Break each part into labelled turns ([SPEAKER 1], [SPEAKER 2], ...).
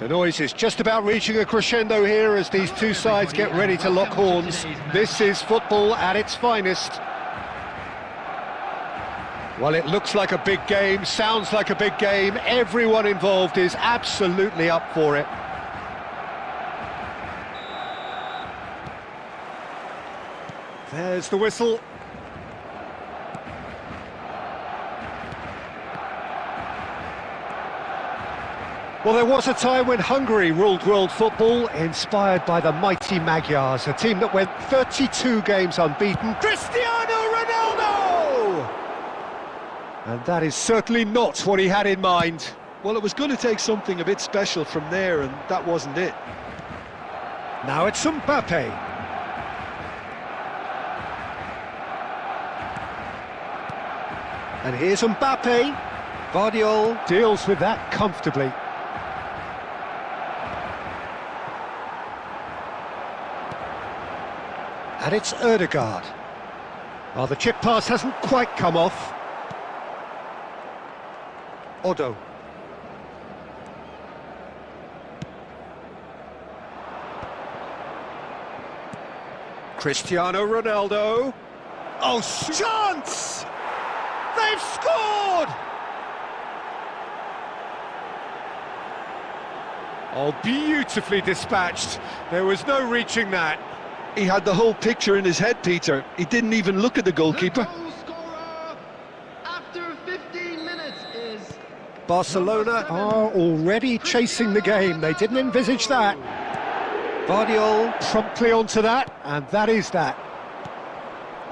[SPEAKER 1] The noise is just about reaching a crescendo here as these two sides get ready to lock horns. This is football at its finest. Well, it looks like a big game, sounds like a big game. Everyone involved is absolutely up for it. There's the whistle. Well, there was a time when Hungary ruled world football, inspired by the mighty Magyars, a team that went 32 games unbeaten. Cristiano Ronaldo! And that is certainly not what he had in mind.
[SPEAKER 2] Well, it was going to take something a bit special from there, and that wasn't it.
[SPEAKER 1] Now it's Mbappe. And here's Mbappe. Guardiola deals with that comfortably. And it's Ødegaard. Oh, the chip pass hasn't quite come off. Odo. Cristiano Ronaldo. Oh, chance! They've scored! Oh, beautifully dispatched. There was no reaching that.
[SPEAKER 2] He had the whole picture in his head, Peter. He didn't even look at the goalkeeper.
[SPEAKER 3] The goal scorer after 15 minutes is...
[SPEAKER 1] Barcelona are already chasing the game. They didn't envisage that. Guardiola promptly onto that, and that is that.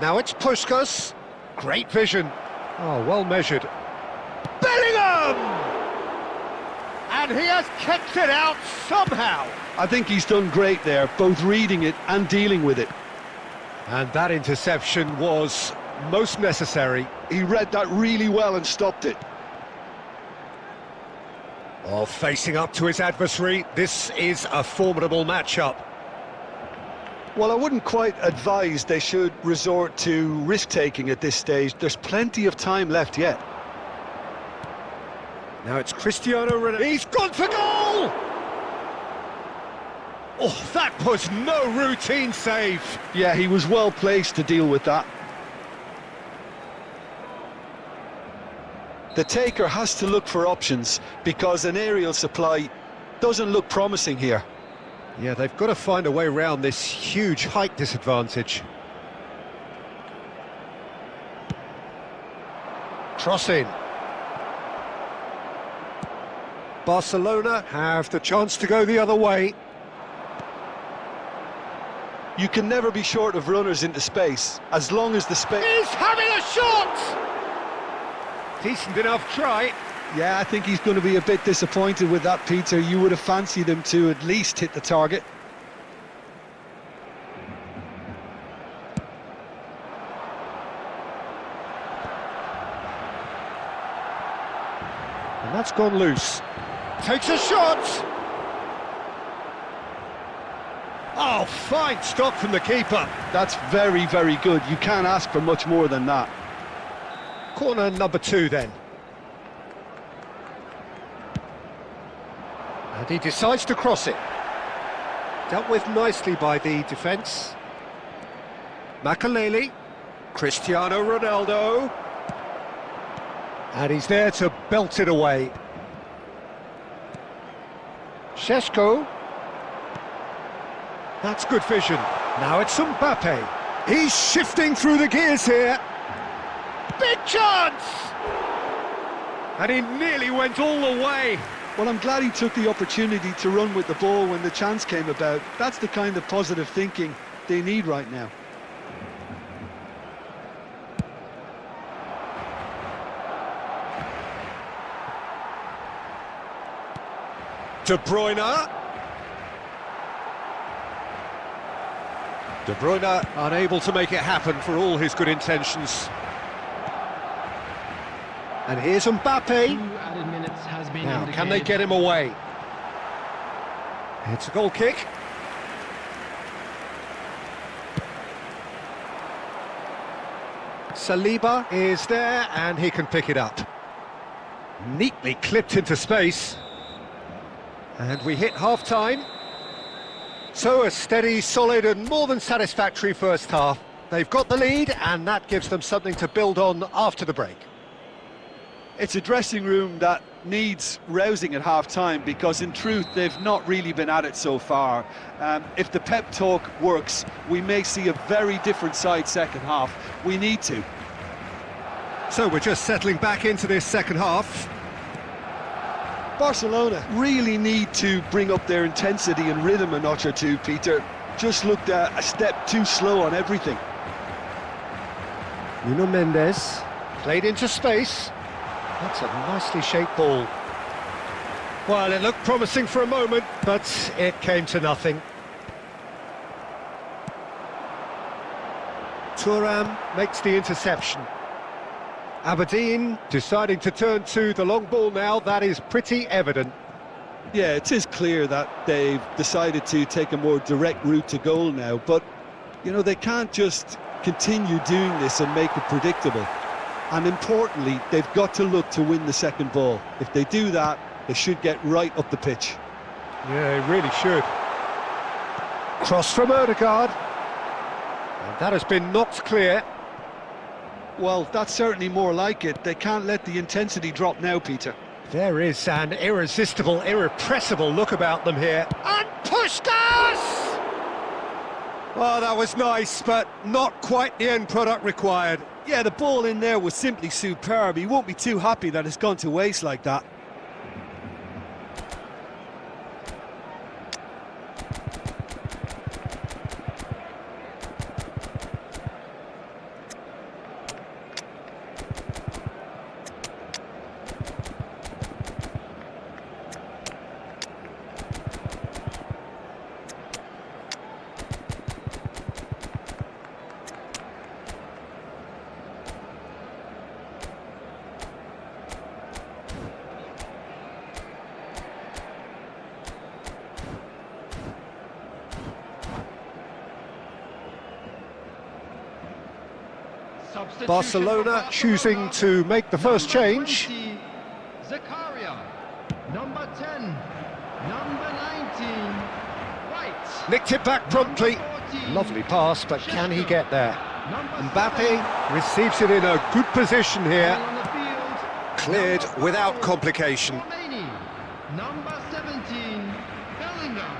[SPEAKER 1] Now it's Puskas. Great vision. Oh, well measured. Bellingham! And he has kept it out somehow.
[SPEAKER 2] I think he's done great there, both reading it and dealing with it.
[SPEAKER 1] And that interception was most necessary.
[SPEAKER 2] He read that really well and stopped it.
[SPEAKER 1] Oh, facing up to his adversary, this is a formidable matchup.
[SPEAKER 2] Well, I wouldn't quite advise they should resort to risk-taking at this stage. There's plenty of time left yet.
[SPEAKER 1] Now it's Cristiano Ronaldo. He's gone for goal! Oh, that was no routine save.
[SPEAKER 2] Yeah, he was well placed to deal with that. The taker has to look for options because an aerial supply doesn't look promising here.
[SPEAKER 1] Yeah, they've got to find a way around this huge height disadvantage. Cross in. Barcelona have the chance to go the other way.
[SPEAKER 2] You can never be short of runners into space, as long as the space...
[SPEAKER 1] He's having a shot! Decent enough try.
[SPEAKER 2] Yeah, I think he's going to be a bit disappointed with that, Peter. You would have fancied him to at least hit the target.
[SPEAKER 1] And that's gone loose. Takes a shot! Oh, fine stop from the keeper.
[SPEAKER 2] That's very, very good. You can't ask for much more than that.
[SPEAKER 1] Corner number 2 then. And he decides to cross it. Dealt with nicely by the defence. Makaleli. Cristiano Ronaldo. And he's there to belt it away. Šeško. That's good vision. Now it's Mbappe. He's shifting through the gears here. Big chance! And he nearly went all the way.
[SPEAKER 2] Well, I'm glad he took the opportunity to run with the ball when the chance came about. That's the kind of positive thinking they need right now.
[SPEAKER 1] De Bruyne. De Bruyne unable to make it happen for all his good intentions. And here's Mbappe. Now, can they get him away? It's a goal kick. Saliba is there, and he can pick it up. Neatly clipped into space. And we hit half-time. So a steady, solid and more than satisfactory first half. They've got the lead and that gives them something to build on after the break.
[SPEAKER 2] It's a dressing room that needs rousing at half-time because in truth they've not really been at it so far. If the pep talk works, we may see a very different side second half. We need to.
[SPEAKER 1] So we're just settling back into this second half.
[SPEAKER 2] Barcelona really need to bring up their intensity and rhythm a notch or two, Peter. Just looked a step too slow on everything.
[SPEAKER 1] Nuno Mendes played into space. That's a nicely shaped ball. Well, it looked promising for a moment, but it came to nothing. Thuram makes the interception. Aberdeen deciding to turn to the long ball now, that is pretty evident.
[SPEAKER 2] Yeah, it is clear that they've decided to take a more direct route to goal now, but, you know, they can't just continue doing this and make it predictable. And importantly, they've got to look to win the second ball. If they do that, they should get right up the pitch.
[SPEAKER 1] Yeah, they really should. Cross from Odegaard. And that has been knocked clear.
[SPEAKER 2] Well, that's certainly more like it. They can't let the intensity drop now, Peter.
[SPEAKER 1] There is an irresistible, irrepressible look about them here. And Puskás! Oh, that was nice, but not quite the end product required.
[SPEAKER 2] Yeah, the ball in there was simply superb. He won't be too happy that it's gone to waste like that.
[SPEAKER 1] Barcelona choosing to make the first change.
[SPEAKER 3] Zakaria, number 10, number 19, White.
[SPEAKER 1] Nicked it back promptly. Lovely pass, but can he get there? Mbappe receives it in a good position here. Cleared without complication.
[SPEAKER 3] Number 17, Bellingham.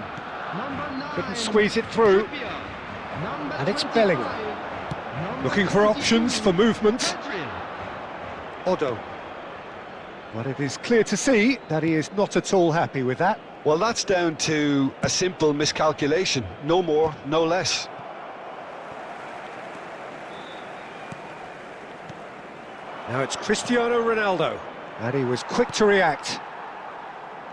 [SPEAKER 3] Number 9,
[SPEAKER 1] Couldn't squeeze it through. And it's Bellingham. Looking for options for movement. Odo. Well, it is clear to see that he is not at all happy with that.
[SPEAKER 2] Well, that's down to a simple miscalculation. No more, no less.
[SPEAKER 1] Now it's Cristiano Ronaldo. And he was quick to react.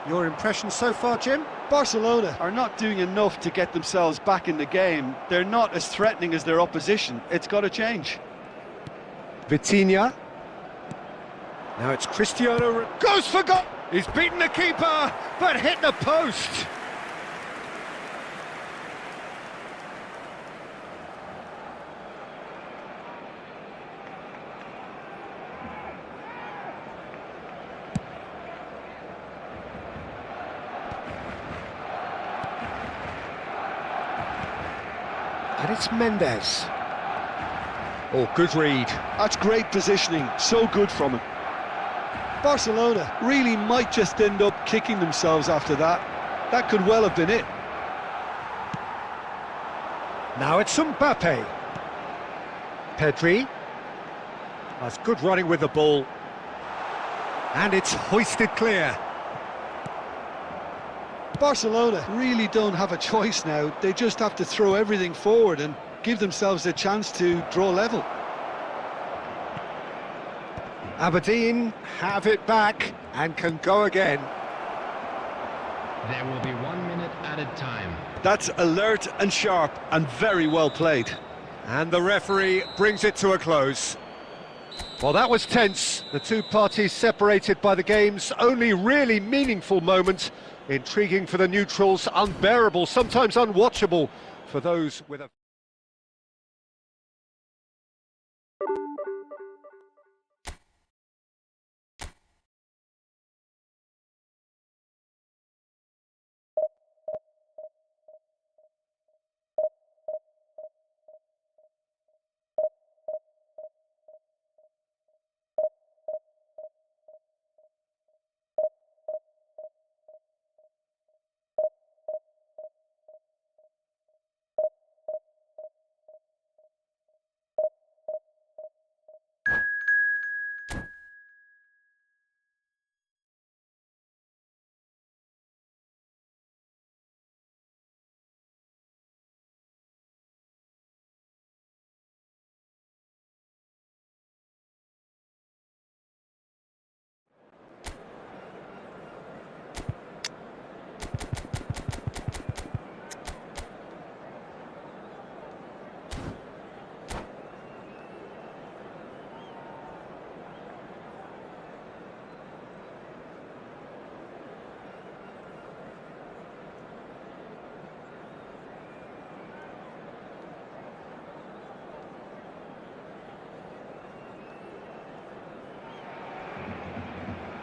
[SPEAKER 1] Your impression so far, Jim?
[SPEAKER 2] Barcelona are not doing enough to get themselves back in the game. They're not as threatening as their opposition. It's got to change.
[SPEAKER 1] Vitinha. Now it's Cristiano. Goes for goal! He's beaten the keeper, but hit the post. And it's Mendes. Oh, good read.
[SPEAKER 2] That's great positioning, so good from him. Barcelona really might just end up kicking themselves after that. That could well have been it.
[SPEAKER 1] Now it's Mbappe. Pedri. That's good running with the ball. And it's hoisted clear.
[SPEAKER 2] Barcelona really don't have a choice now. They just have to throw everything forward and give themselves a chance to draw level.
[SPEAKER 1] Aberdeen have it back and can go again.
[SPEAKER 3] There will be 1 minute added time.
[SPEAKER 2] That's alert and sharp and very well played.
[SPEAKER 1] And the referee brings it to a close. Well, that was tense. The two parties separated by the game's only really meaningful moment. Intriguing for the neutrals, unbearable, sometimes unwatchable for those with a...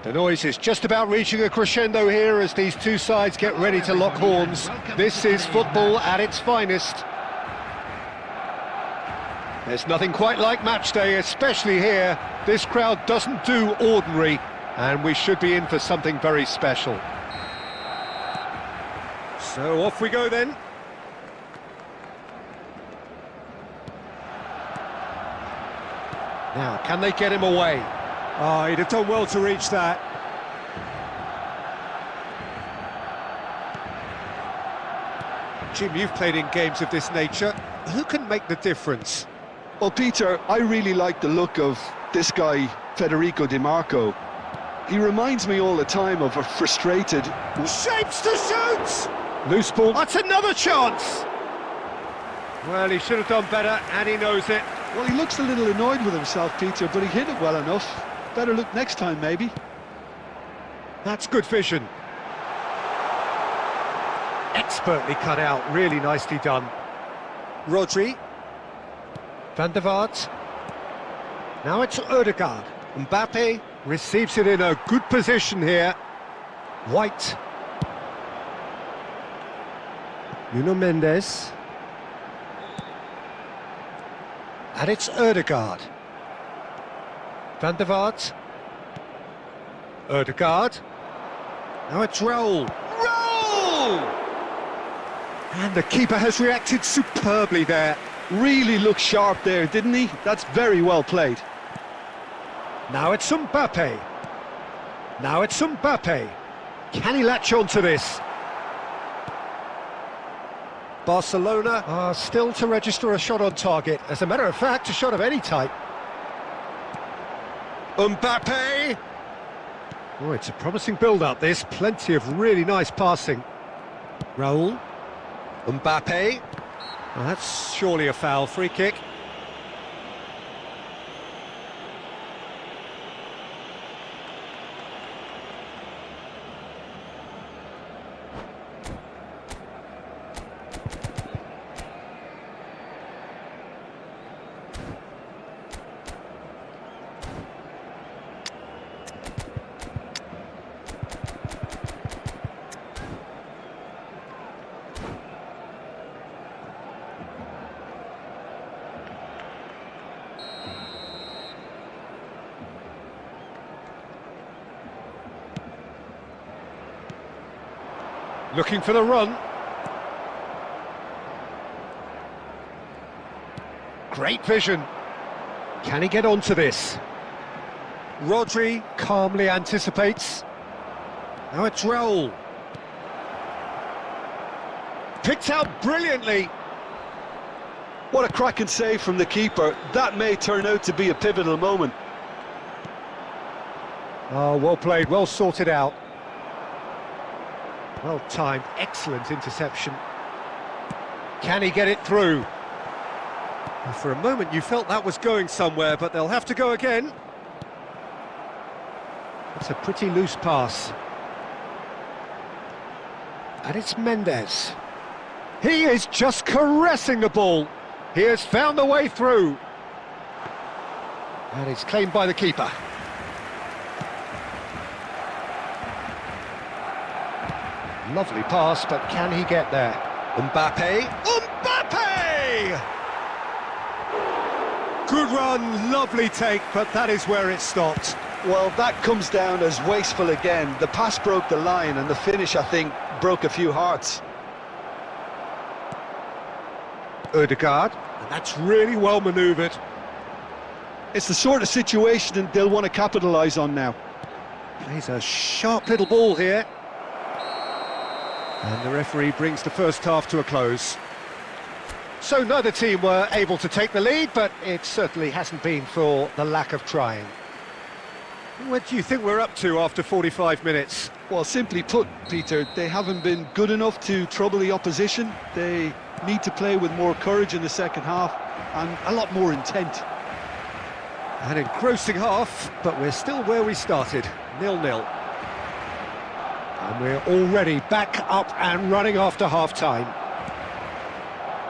[SPEAKER 1] The noise is just about reaching a crescendo here as these two sides get ready to lock horns. This is football at its finest. There's nothing quite like match day, especially here. This crowd doesn't do ordinary, and we should be in for something very special. So off we go then. Now, can they get him away? Oh, he'd have done well to reach that. Jim, you've played in games of this nature. Who can make the difference?
[SPEAKER 2] Well, Peter, I really like the look of this guy, Federico Di Marco. He reminds me all the time of a frustrated...
[SPEAKER 1] Shapes to shoot! Loose ball, that's another chance! Well, he should have done better, and he knows it.
[SPEAKER 2] Well, he looks a little annoyed with himself, Peter, but he hit it well enough. Better look next time, maybe.
[SPEAKER 1] That's good vision. Expertly cut out, really nicely done. Rodri. Van der Vaart. Now it's Ødegaard. Mbappe receives it in a good position here. White. Nuno Mendes. And it's Ødegaard. Van der Vaart. Ødegaard. Now it's Raul. Raul! And the keeper has reacted superbly there.
[SPEAKER 2] Really looked sharp there, didn't he? That's very well played.
[SPEAKER 1] Now it's Mbappe. Now it's Mbappe. Can he latch on to this? Barcelona are still to register a shot on target. As a matter of fact, a shot of any type. Mbappe! Oh, it's a promising build-up, this. Plenty of really nice passing. Raul. Mbappe. Well, that's surely a foul. Free kick. Looking for the run. Great vision. Can he get onto this? Rodri calmly anticipates. Now it's Raul. Picked out brilliantly.
[SPEAKER 2] What a cracking save from the keeper. That may turn out to be a pivotal moment.
[SPEAKER 1] Oh, well played, well sorted out. Well timed, excellent interception. Can he get it through? Well, for a moment you felt that was going somewhere, but they'll have to go again. It's a pretty loose pass. And it's Mendes. He is just caressing the ball. He has found a way through. And it's claimed by the keeper. Lovely pass, but can he get there? Mbappe. Mbappe! Good run, lovely take, but that is where it stopped.
[SPEAKER 2] Well, that comes down as wasteful again. The pass broke the line, and the finish, I think, broke a few hearts.
[SPEAKER 1] Ødegaard, and that's really well manoeuvred.
[SPEAKER 2] It's the sort of situation they'll want to capitalise on now.
[SPEAKER 1] Plays a sharp little ball here. And the referee brings the first half to a close. So neither team were able to take the lead, but it certainly hasn't been for the lack of trying. What do you think we're up to after 45 minutes?
[SPEAKER 2] Well, simply put, Peter, they haven't been good enough to trouble the opposition. They need to play with more courage in the second half and a lot more intent.
[SPEAKER 1] An engrossing half, but we're still where we started, 0-0. And we're already back up and running after half-time.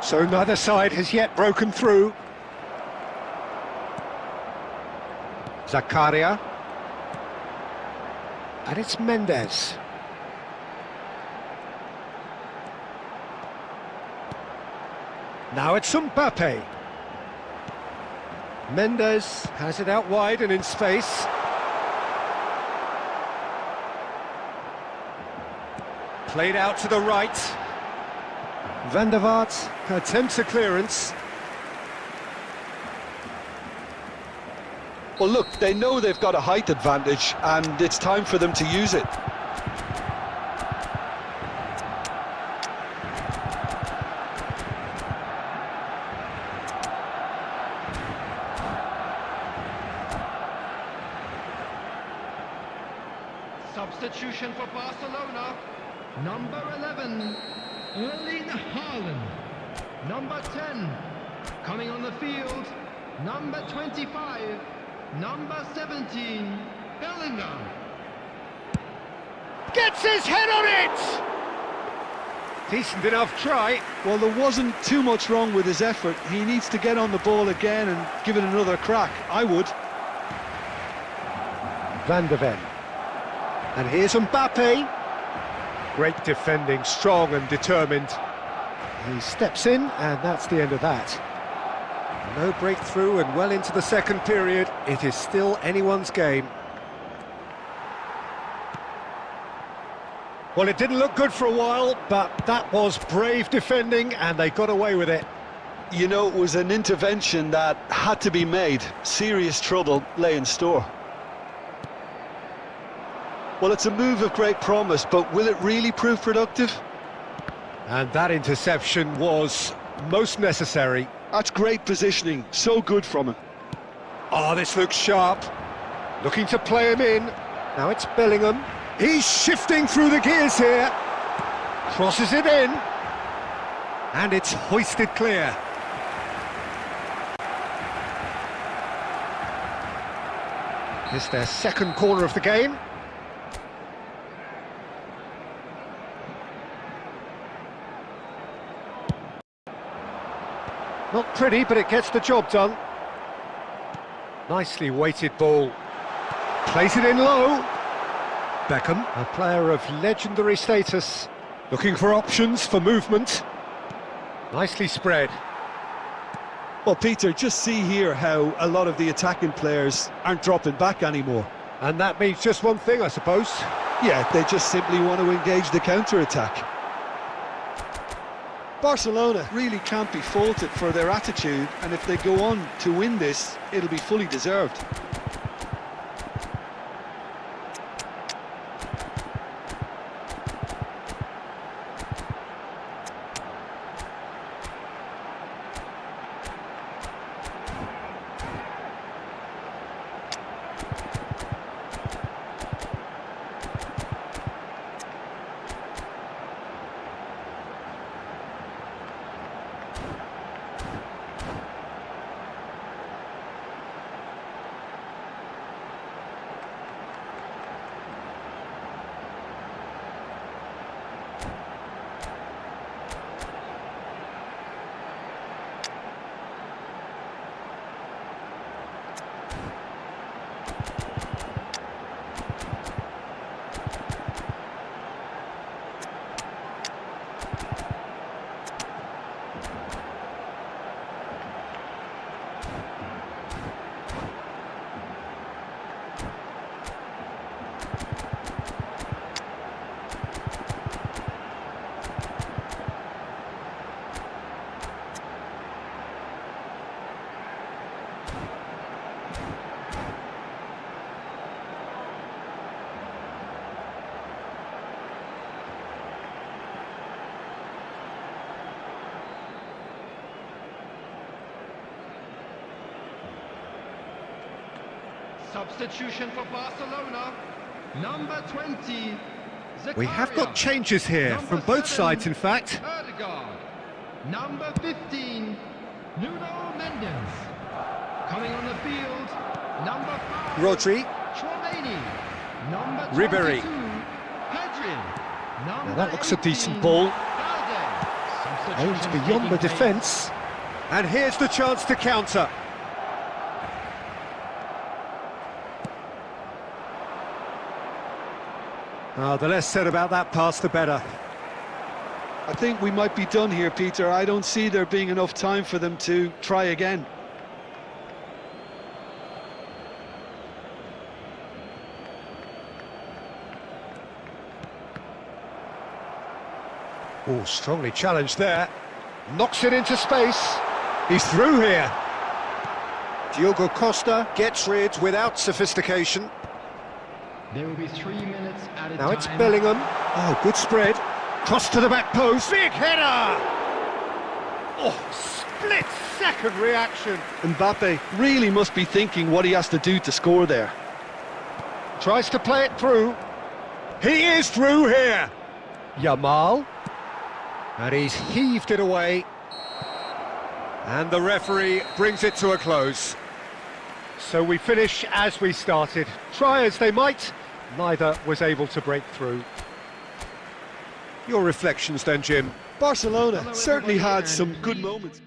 [SPEAKER 1] So neither side has yet broken through. Zakaria. And it's Mendes. Now it's Mbappe. Mendes has it out wide and in space. Played out to the right. Van der Vaart attempts a clearance.
[SPEAKER 2] Well, look, they know they've got a height advantage, and it's time for them to use it.
[SPEAKER 3] Substitution for Barcelona. Number 11, Erling Haaland. Number 10, coming on the field, number 25, number 17, Bellingham.
[SPEAKER 1] Gets his head on it! Decent enough try.
[SPEAKER 2] Well, there wasn't too much wrong with his effort. He needs to get on the ball again and give it another crack. I would.
[SPEAKER 1] Van der Ven. And here's Mbappe. Great defending, strong and determined. He steps in, and that's the end of that. No breakthrough, and well into the second period, it is still anyone's game. Well, it didn't look good for a while, but that was brave defending, and they got away with it.
[SPEAKER 2] You know, it was an intervention that had to be made. Serious trouble lay in store. Well, it's a move of great promise, but will it really prove productive?
[SPEAKER 1] And that interception was most necessary.
[SPEAKER 2] That's great positioning, so good from him.
[SPEAKER 1] Oh, this looks sharp. Looking to play him in. Now it's Bellingham. He's shifting through the gears here. Crosses it in. And it's hoisted clear. It's their second corner of the game. Not pretty, but it gets the job done. Nicely weighted ball. Plays it in low. Beckham, a player of legendary status, looking for options for movement. Nicely spread.
[SPEAKER 2] Well, Peter, just see here how a lot of the attacking players aren't dropping back anymore.
[SPEAKER 1] And that means just one thing, I suppose.
[SPEAKER 2] Yeah, they just simply want to engage the counter-attack. Barcelona really can't be faulted for their attitude, and if they go on to win this, it'll be fully deserved.
[SPEAKER 3] Substitution for Barcelona. Number 20,
[SPEAKER 1] We have got
[SPEAKER 3] Zakaria.
[SPEAKER 1] changes here
[SPEAKER 3] Number
[SPEAKER 1] from both
[SPEAKER 3] 7,
[SPEAKER 1] sides, in fact.
[SPEAKER 3] Ødegaard. Number 15, Nuno Mendes. Coming on the field, number 5,
[SPEAKER 1] Rodri.
[SPEAKER 3] Tchouaméni. Number 22,
[SPEAKER 1] Ribéry.
[SPEAKER 3] Pedri. Number
[SPEAKER 1] Now that looks a
[SPEAKER 3] 18,
[SPEAKER 1] decent ball.
[SPEAKER 3] Valde.
[SPEAKER 1] Aims
[SPEAKER 3] Substitutions
[SPEAKER 1] beyond the
[SPEAKER 3] taking place.
[SPEAKER 1] defence. And here's the chance to counter. The less said about that pass, the better.
[SPEAKER 2] I think we might be done here, Peter. I don't see there being enough time for them to try again.
[SPEAKER 1] Oh, strongly challenged there. Knocks it into space. He's through here. Diogo Costa gets rid without sophistication.
[SPEAKER 3] There will be 3 minutes at a
[SPEAKER 1] Now
[SPEAKER 3] time.
[SPEAKER 1] it's Bellingham. Oh, good spread. Cross to the back post. Big header! Oh, split-second reaction.
[SPEAKER 2] Mbappe really must be thinking what he has to do to score there.
[SPEAKER 1] Tries to play it through. He is through here. Yamal. And he's heaved it away. And the referee brings it to a close. So we finish as we started. Try as they might, neither was able to break through. Your reflections then, Jim?
[SPEAKER 2] Barcelona certainly had some good moments.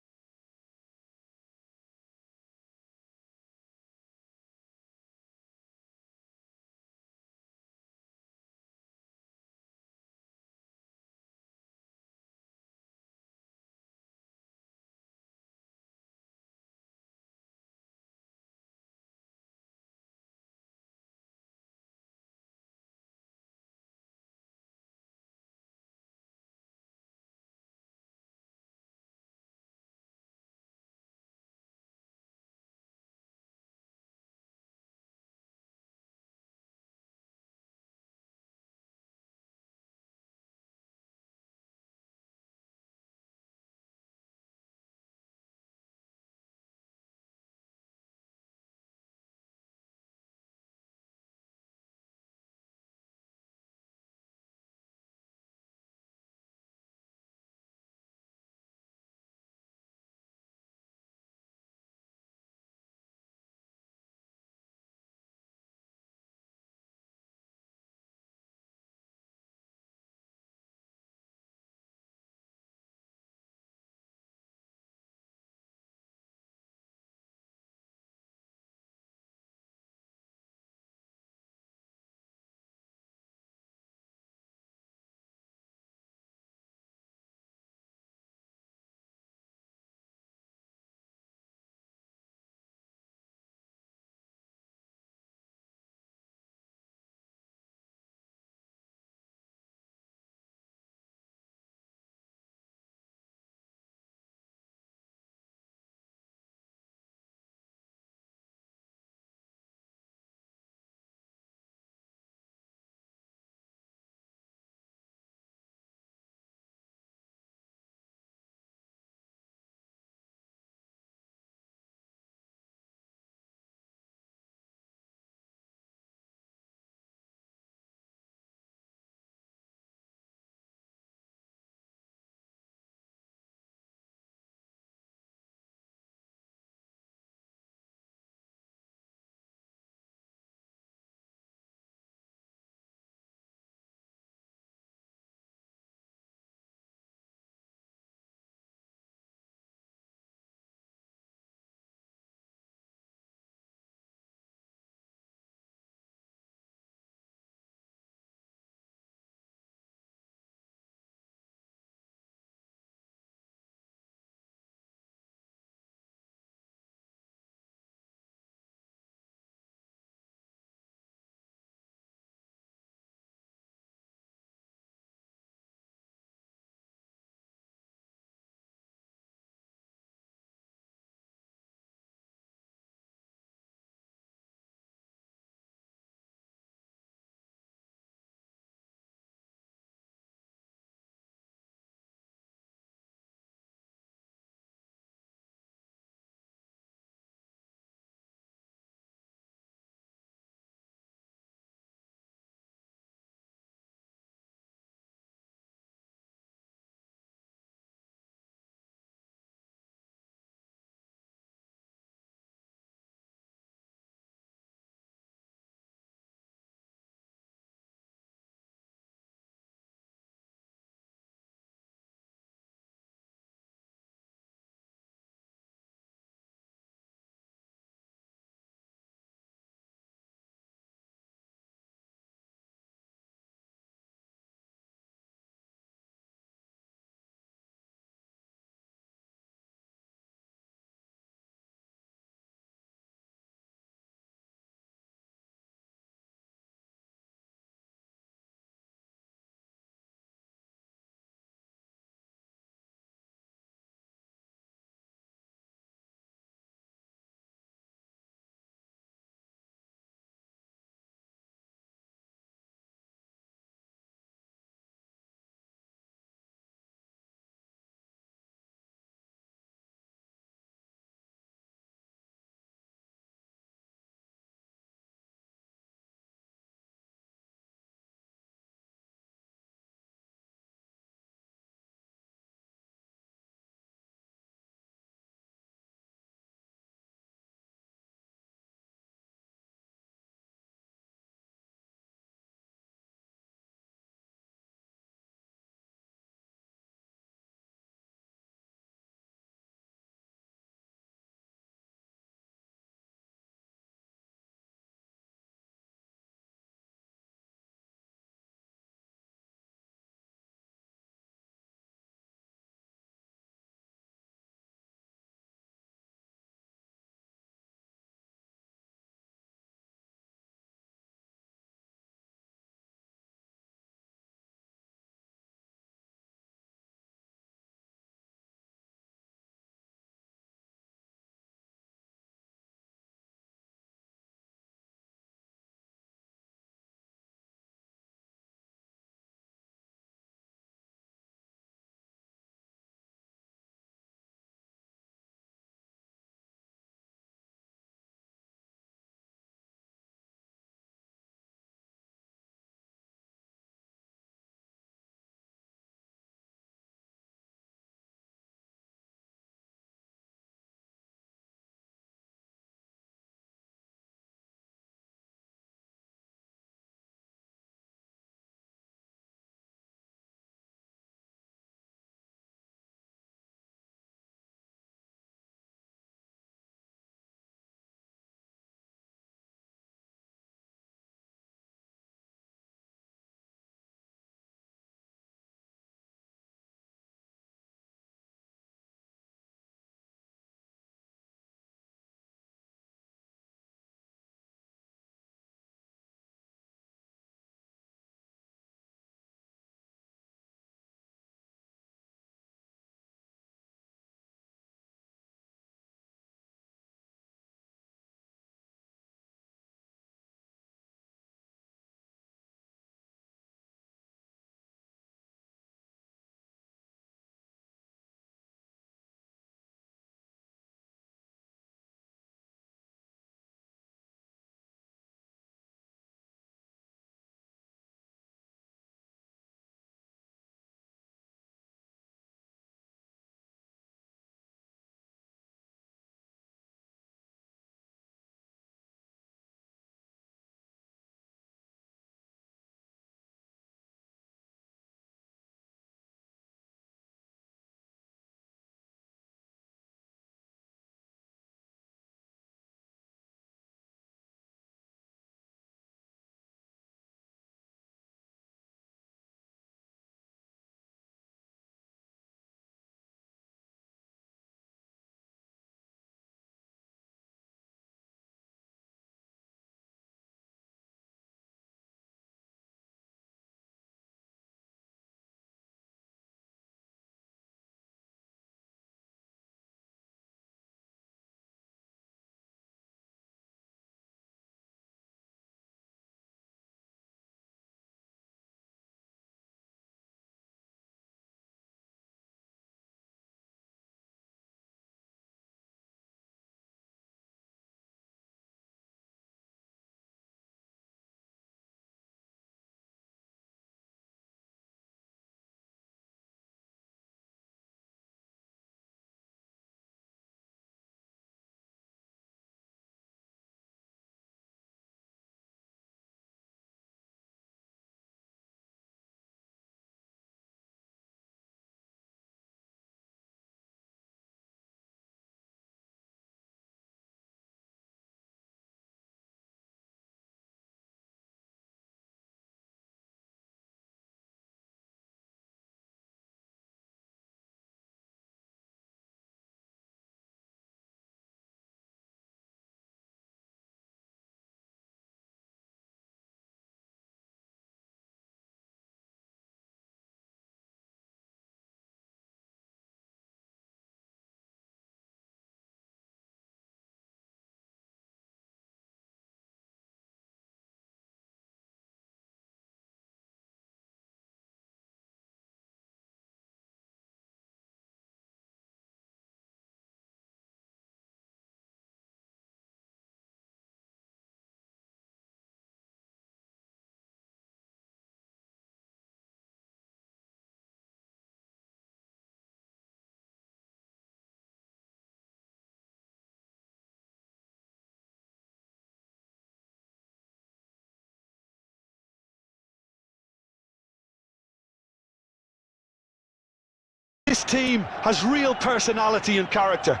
[SPEAKER 2] This team has real personality and character.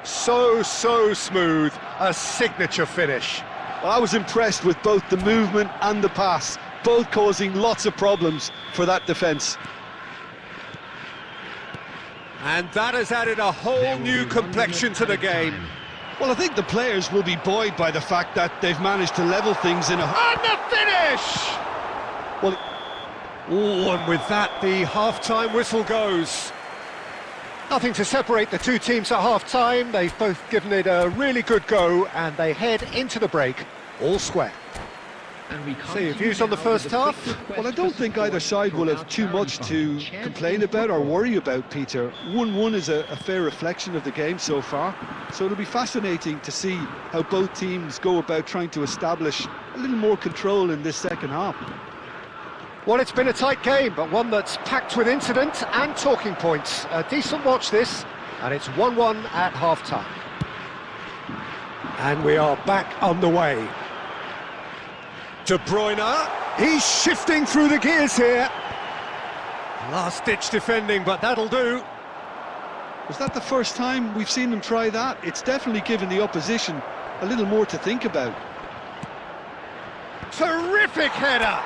[SPEAKER 1] So smooth, a signature finish.
[SPEAKER 2] Well, I was impressed with both the movement and the pass, both causing lots of problems for that defence.
[SPEAKER 1] And that has added a whole new complexion to the game.
[SPEAKER 2] Well, I think the players will be buoyed by the fact that they've managed to level things in a...
[SPEAKER 1] And the finish!
[SPEAKER 2] Well,
[SPEAKER 1] oh, and with that, the half-time whistle goes. Nothing to separate the two teams at half-time. They've both given it a really good go, and they head into the break all square. So your views on the first half?
[SPEAKER 2] well, I don't think either side will have too much to complain about or worry about, Peter. 1-1 is a fair reflection of the game so far, so it'll be fascinating to see how both teams go about trying to establish a little more control in this second half.
[SPEAKER 1] Well, it's been a tight game, but one that's packed with incident and talking points. A decent watch this, and it's 1-1 at half-time. And we are back on the way. De Bruyne, he's shifting through the gears here. Last-ditch defending, but that'll do.
[SPEAKER 2] Was that the first time we've seen them try that? It's definitely given the opposition a little more to think about.
[SPEAKER 1] Terrific header!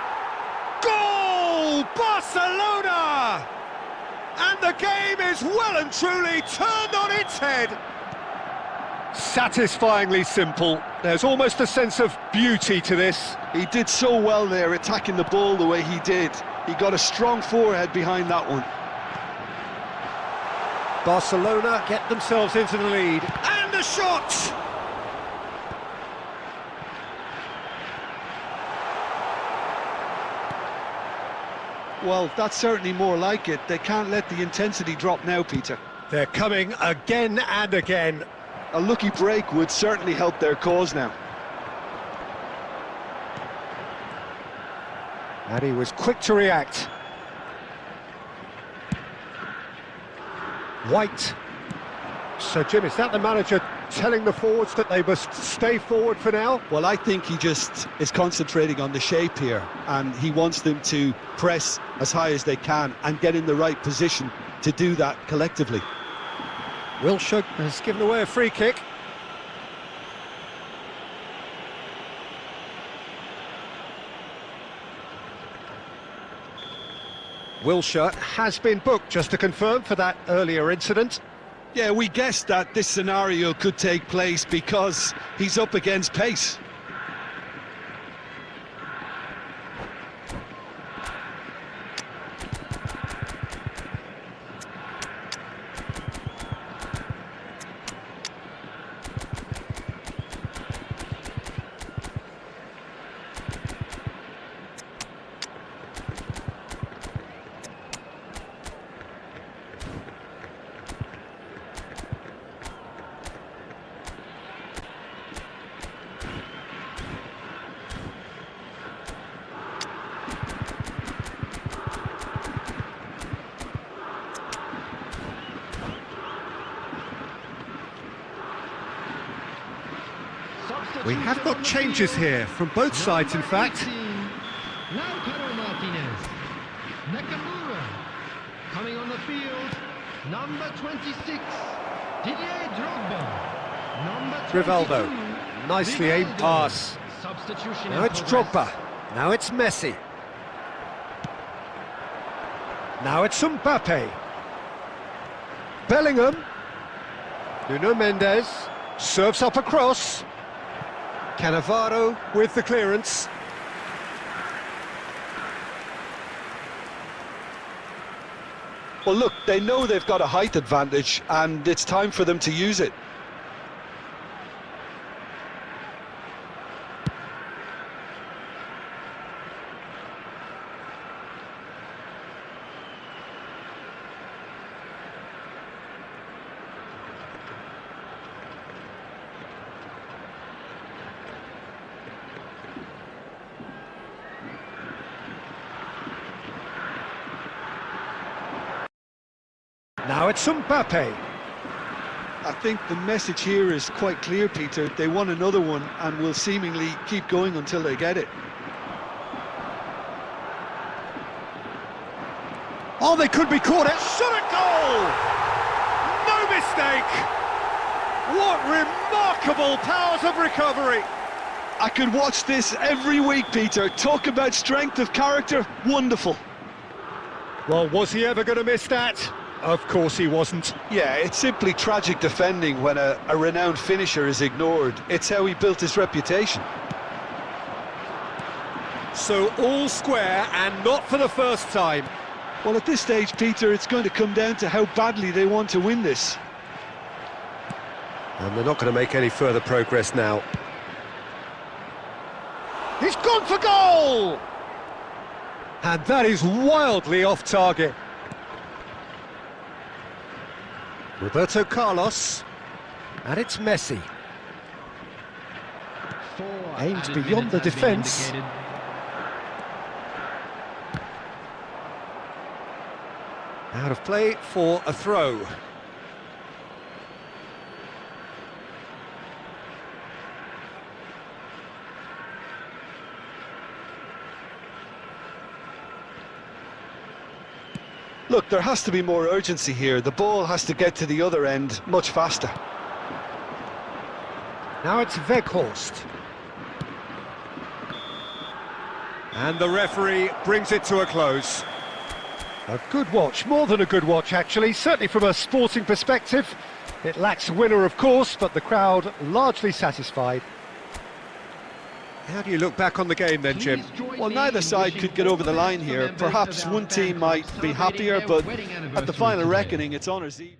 [SPEAKER 1] Goal! Barcelona! And the game is well and truly turned on its head. Satisfyingly simple. There's almost a sense of beauty to this.
[SPEAKER 2] He did so well there, attacking the ball the way he did. He got a strong forehead behind that one.
[SPEAKER 1] Barcelona get themselves into the lead. And a shot!
[SPEAKER 2] Well, that's certainly more like it. They can't let the intensity drop now, Peter.
[SPEAKER 1] They're coming again and again.
[SPEAKER 2] A lucky break would certainly help their cause now.
[SPEAKER 1] And he was quick to react. White. So, Jim, is that the manager telling the forwards that they must stay forward for now?
[SPEAKER 2] Well, I think he just is concentrating on the shape here, and he wants them to press as high as they can and get in the right position to do that collectively.
[SPEAKER 1] Wilshere has given away a free kick. Wilshere has been booked, just to confirm, for that earlier incident.
[SPEAKER 2] Yeah, we guessed that this scenario could take place because he's up against pace.
[SPEAKER 1] We have got changes here from both sides, in fact.
[SPEAKER 3] Nakamura coming on the field, number 26, Didier Drogba, number 22,
[SPEAKER 1] Rivaldo, nicely aimed pass.
[SPEAKER 3] Substitution.
[SPEAKER 1] Now it's Drogba, now it's Messi. Now it's Mbappe. Bellingham. Nuno Mendes serves up across. Cannavaro with the clearance.
[SPEAKER 2] Well, look, they know they've got a height advantage, and it's time for them to use it.
[SPEAKER 1] Now it's Mbappe.
[SPEAKER 2] I think the message here is quite clear, Peter. They want another one and will seemingly keep going until they get it.
[SPEAKER 1] Oh, they could be caught out. Shot at goal! No mistake! What remarkable powers of recovery!
[SPEAKER 2] I could watch this every week, Peter. Talk about strength of character, wonderful.
[SPEAKER 1] Well, was he ever going to miss that? Of course he wasn't.
[SPEAKER 2] Yeah, it's simply tragic defending when a renowned finisher is ignored. It's how he built his reputation.
[SPEAKER 1] So all square, and not for the first time.
[SPEAKER 2] Well, at this stage, Peter, it's going to come down to how badly they want to win this.
[SPEAKER 1] And they're not going to make any further progress now. He's gone for goal! And that is wildly off target. Roberto Carlos, and it's Messi. Aimed beyond the defence. Out of play for a throw.
[SPEAKER 2] Look, there has to be more urgency here. The ball has to get to the other end much faster.
[SPEAKER 1] Now it's Weghorst. And the referee brings it to a close. A good watch, more than a good watch actually, certainly from a sporting perspective. It lacks a winner of course, but the crowd largely satisfied. How do you look back on the game then, Jim?
[SPEAKER 2] Well, neither side could get over the line here. Perhaps one team might be happier, but at the final reckoning, it's honours even.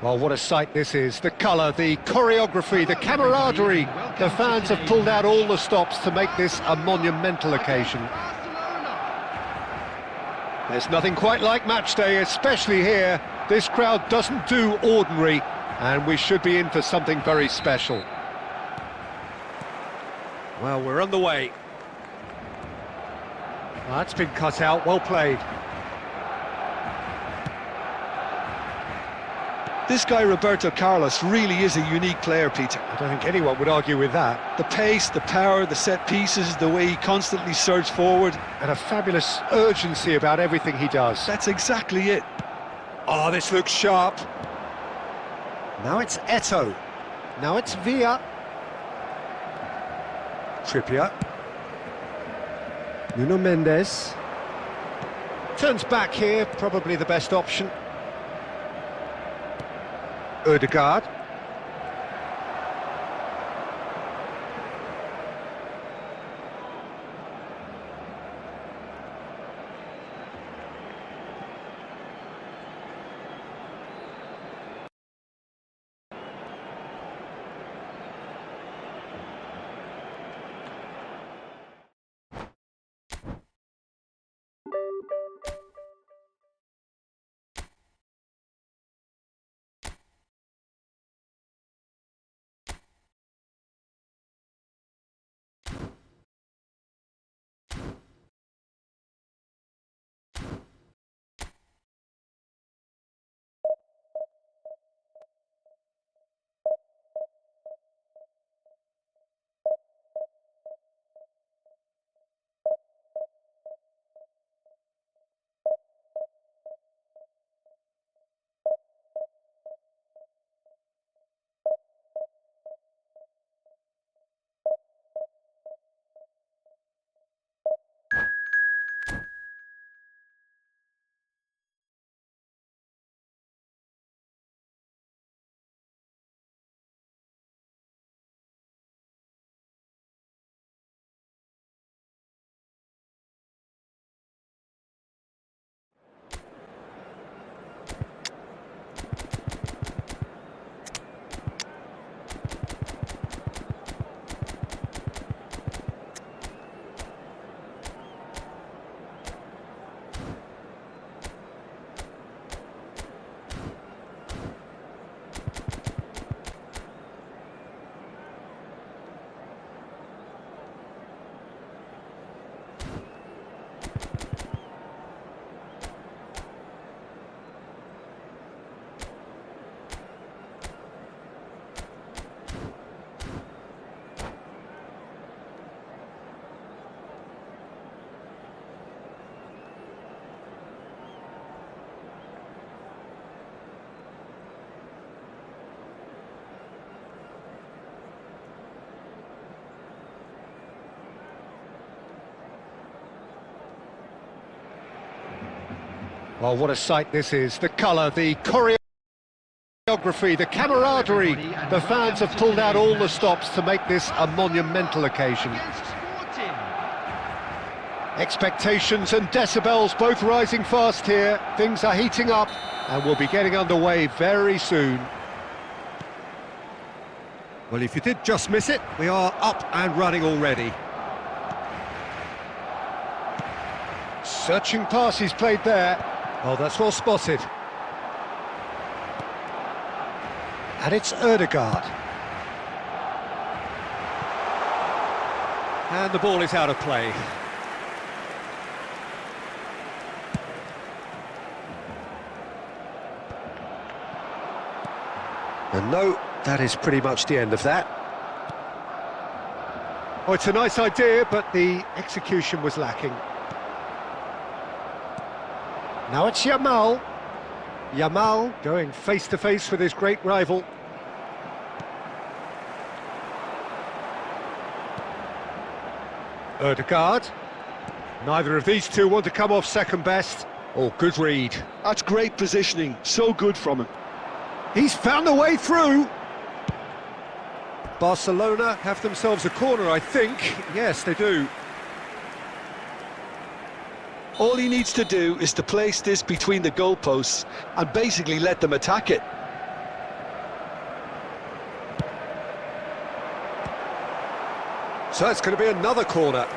[SPEAKER 1] Well, what a sight this is. The colour, the choreography, the camaraderie. The fans have pulled out all the stops to make this a monumental occasion. There's nothing quite like match day, especially here. This crowd doesn't do ordinary, and we should be in for something very special. Well, we're on the way. Well, that's been cut out, well played.
[SPEAKER 2] This guy, Roberto Carlos, really is a unique player, Peter.
[SPEAKER 1] I don't think anyone would argue with that.
[SPEAKER 2] The pace, the power, the set pieces, the way he constantly surges forward.
[SPEAKER 1] And a fabulous urgency about everything he does.
[SPEAKER 2] That's exactly it.
[SPEAKER 1] Oh, this looks sharp. Now it's Eto'o. Now it's Villa. Trippier. Nuno Mendes. Turns back here, probably the best option. Ødegaard. Well, what a sight this is. The colour, the choreography, the camaraderie. The fans have pulled out all the stops to make this a monumental occasion. Expectations and decibels both rising fast here. Things are heating up and we'll be getting underway very soon. Well, if you did just miss it, we are up and running already. Searching pass he's played there. Oh, that's well spotted. And it's Ødegaard. And the ball is out of play. And no, that is pretty much the end of that. Oh, it's a nice idea, but the execution was lacking. Now it's Yamal. Yamal going face-to-face with his great rival. Ødegaard. Neither of these two want to come off second best. Oh, good read.
[SPEAKER 2] That's great positioning, so good from him.
[SPEAKER 1] He's found a way through. Barcelona have themselves a corner, I think. Yes, they do.
[SPEAKER 2] All he needs to do is to place this between the goalposts and basically let them attack it.
[SPEAKER 1] So it's going to be another corner.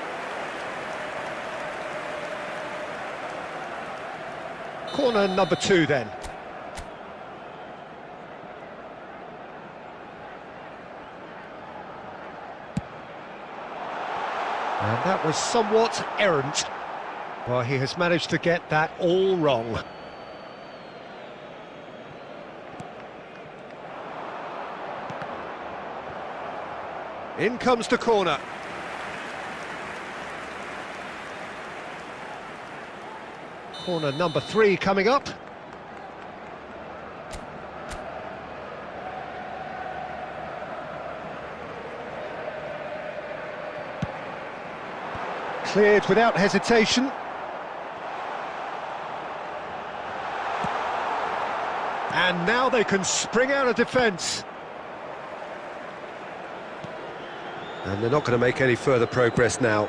[SPEAKER 1] Corner number 2 then. And that was somewhat errant. Well, he has managed to get that all wrong. In comes the corner. Corner number 3 coming up. Cleared without hesitation. And now they can spring out of defence. And they're not going to make any further progress now.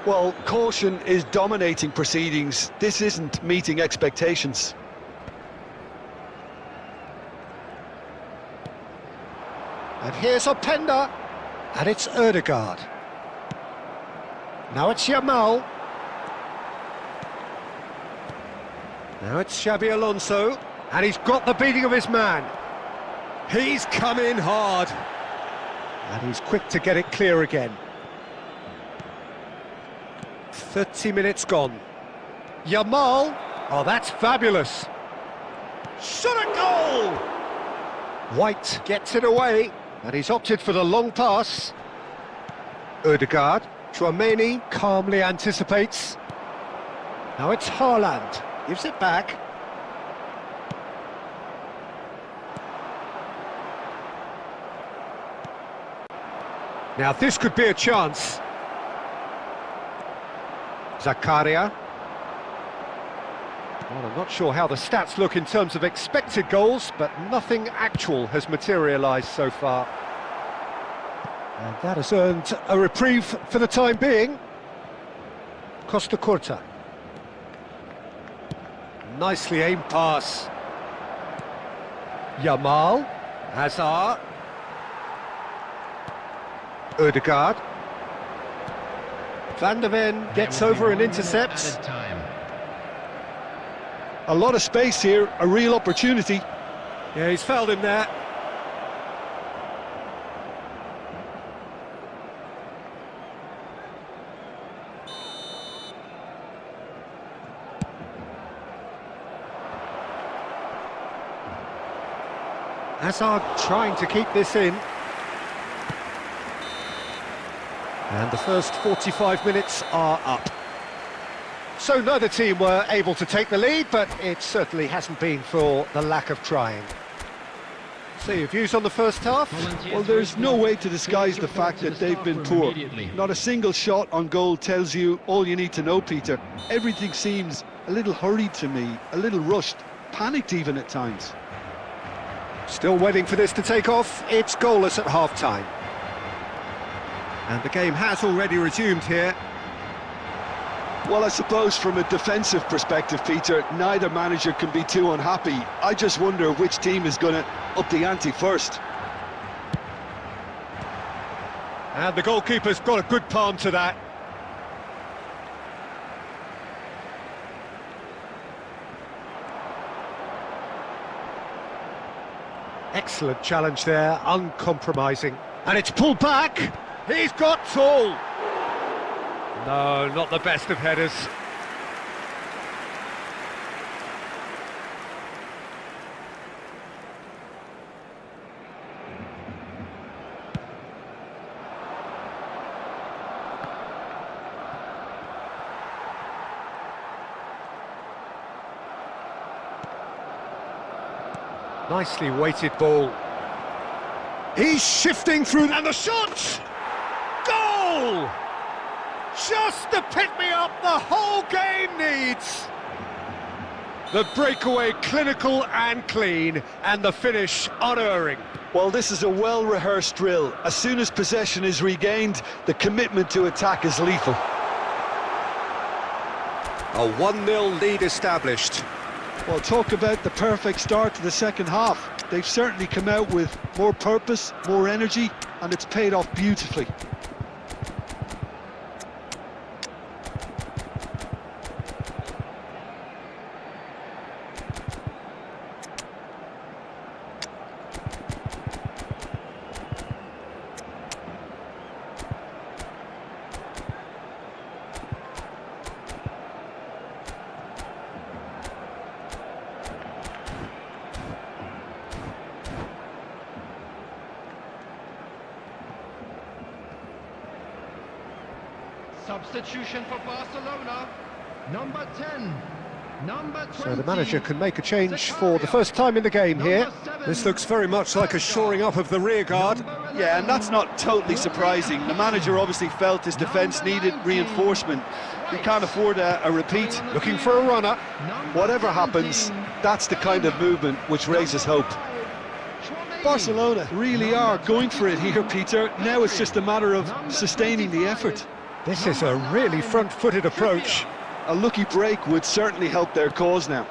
[SPEAKER 2] Well, caution is dominating proceedings. This isn't meeting expectations.
[SPEAKER 1] And here's Openda. And it's Ødegaard. Now it's Yamal. Now it's Xabi Alonso. And he's got the beating of his man. He's come in hard. And he's quick to get it clear again. 30 minutes gone. Yamal. Oh, that's fabulous. Shot a goal! White gets it away. And he's opted for the long pass. Ødegaard. Chouameni calmly anticipates. Now it's Haaland. Gives it back. Now this could be a chance. Zakaria. Well, I'm not sure how the stats look in terms of expected goals, but nothing actual has materialised so far. And that has earned a reprieve for the time being. Costa Curta. Nicely aimed pass. Yamal. Hazard. Ødegaard. Van der Ven gets over and intercepts.
[SPEAKER 2] A lot of space here, a real opportunity.
[SPEAKER 1] Yeah, he's fouled him there. Hazard trying to keep this in. And the first 45 minutes are up. So neither team were able to take the lead, but it certainly hasn't been for the lack of trying. So your views on the first half?
[SPEAKER 2] Well, there's no way to disguise the fact that they've been poor. Not a single shot on goal tells you all you need to know, Peter. Everything seems a little hurried to me, a little rushed, panicked even at times.
[SPEAKER 1] Still waiting for this to take off. It's goalless at half-time. And the game has already resumed here.
[SPEAKER 2] Well, I suppose from a defensive perspective, Peter, neither manager can be too unhappy. I just wonder which team is going to up the ante first.
[SPEAKER 1] And the goalkeeper's got a good palm to that. Excellent challenge there, uncompromising. And it's pulled back. He's got tall. No, not the best of headers. Nicely weighted ball. He's shifting through, and the shot! Goal! Just the pick-me-up the whole game needs. The breakaway clinical and clean, and the finish unerring.
[SPEAKER 2] Well, this is a well-rehearsed drill. As soon as possession is regained, the commitment to attack is lethal.
[SPEAKER 1] A 1-0 lead established.
[SPEAKER 2] Well, talk about the perfect start to the second half. They've certainly come out with more purpose, more energy, and it's paid off beautifully.
[SPEAKER 3] Substitution for Barcelona. Number 10. Number 20.
[SPEAKER 1] So the manager can make a change for the first time in the game here. This looks very much like a shoring up of the rear guard.
[SPEAKER 2] Yeah, and that's not totally surprising. The manager obviously felt his defence needed reinforcement. He can't afford a repeat.
[SPEAKER 1] Looking for a runner.
[SPEAKER 2] Whatever happens, that's the kind of movement which raises hope. Barcelona really are going for it here, Peter. Now it's just a matter of sustaining the effort.
[SPEAKER 1] This is a really front-footed approach.
[SPEAKER 2] A lucky break would certainly help their cause now.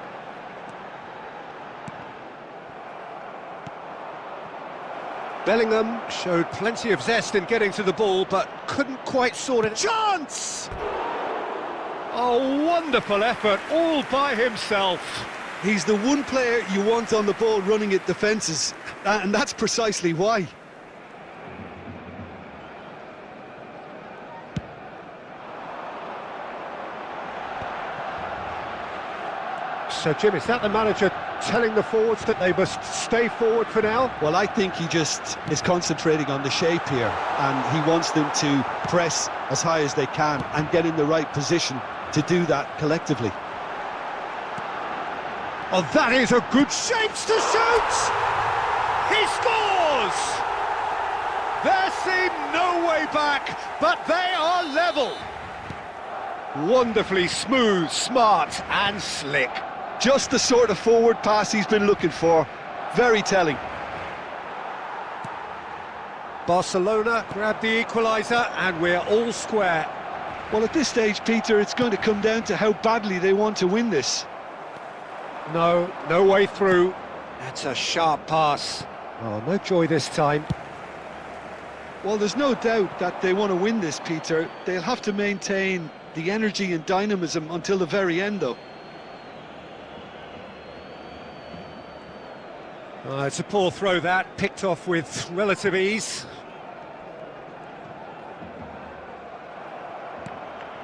[SPEAKER 1] Bellingham showed plenty of zest in getting to the ball, but couldn't quite sort it. Chance! Oh, wonderful effort, all by himself.
[SPEAKER 2] He's the one player you want on the ball running at defences, and that's precisely why.
[SPEAKER 1] So, Jim, is that the manager telling the forwards that they must stay forward for now?
[SPEAKER 2] Well, I think he just is concentrating on the shape here, and he wants them to press as high as they can and get in the right position to do that collectively.
[SPEAKER 1] Oh, that is a good shapes to shoot! He scores! There seemed no way back, but they are level. Wonderfully smooth, smart and slick.
[SPEAKER 2] Just the sort of forward pass he's been looking for. Very telling.
[SPEAKER 1] Barcelona grab the equaliser and we're all square.
[SPEAKER 2] Well, at this stage, Peter, it's going to come down to how badly they want to win this.
[SPEAKER 1] No way through. That's a sharp pass. Oh, no joy this time.
[SPEAKER 2] Well, there's no doubt that they want to win this, Peter. They'll have to maintain the energy and dynamism until the very end, though.
[SPEAKER 1] It's a poor throw that, picked off with relative ease.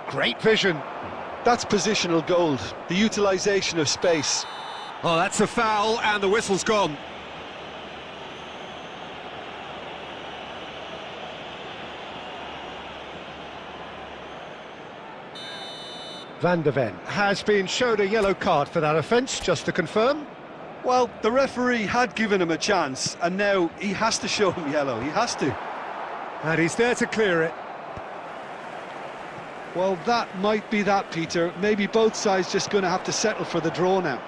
[SPEAKER 1] Great vision.
[SPEAKER 2] That's positional gold, the utilisation of space.
[SPEAKER 1] Oh, that's a foul and the whistle's gone. Van de Ven has been shown a yellow card for that offence, just to confirm.
[SPEAKER 2] Well, the referee had given him a chance, and now he has to show him yellow, he has to.
[SPEAKER 1] And he's there to clear it.
[SPEAKER 2] Well, that might be that, Peter. Maybe both sides just going to have to settle for the draw now.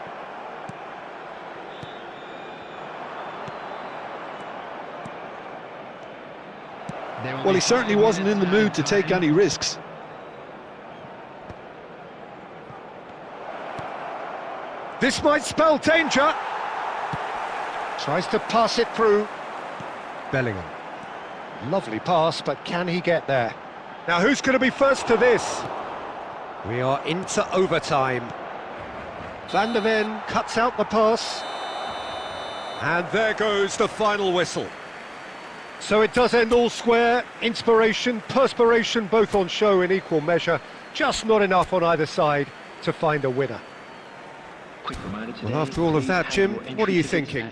[SPEAKER 2] Well, he certainly wasn't in the mood to take any risks.
[SPEAKER 1] This might spell danger. Tries to pass it through. Bellingham. Lovely pass, but can he get there? Now, who's going to be first to this? We are into overtime. Van de Ven cuts out the pass. And there goes the final whistle. So it does end all square. Inspiration, perspiration, both on show in equal measure. Just not enough on either side to find a winner. Well, after all of that, Jim, what are you thinking?